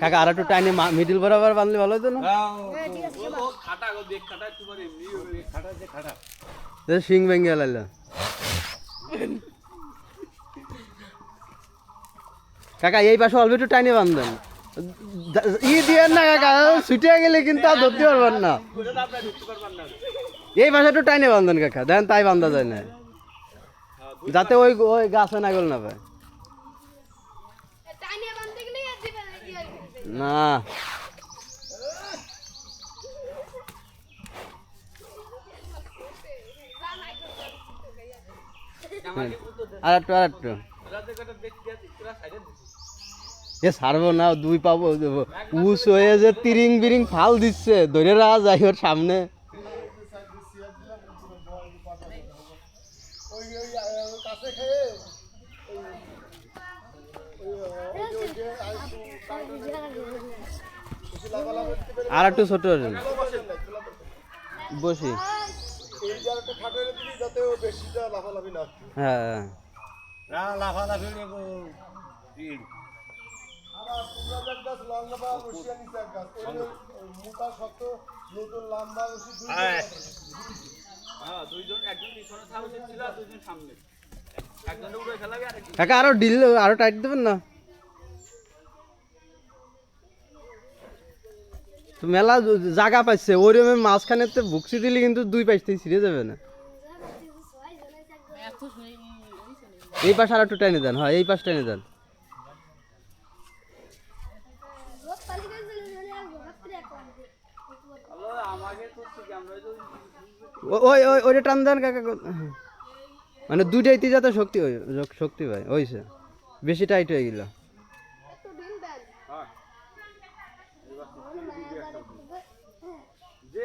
কাকা আর একটু টাইনে মিডিল বরাবর বাঁধলে ভালো হতো না? সিং ভেঙে গেল। কাকা এই পাশে অল্প একটু টাইনে বাঁধবেন, ই দিয়ে না কাকা, ছুটে গেলে কিন্তু আর ধরতে পারবেন না। এই পাশে একটু টাইনে বাঁধবেন কাকা, দেন তাই বাঁধা যায় না, যাতে ওই ওই গাছে না গেল না ভাই। না আর একটু এ ছাড়বো না, দুই পাবো উস হয়ে যে তিরিং বিরিং ফাল দিচ্ছে, ধরে রাখা যায় ওর সামনে। আর একটু ছোট বসি। হ্যাঁ কাকা আরো ডিল আরো টাইট দেবেন না তো, মেলা জায়গা পাইছে ওই রকম মাঝখানে ভুকসি দিলে কিন্তু দুই পাশে ছিঁড়ে যাবে না। এই পাশ আর একটু টেনে দেন, হ্যাঁ এই পাশ টেনে দেন। ওই ওই ওইটা টান দেন কাকা, মানে দুইটাইতে যাতে শক্তি পায় ওইসে, বেশি টাইট হয়ে গেল। যে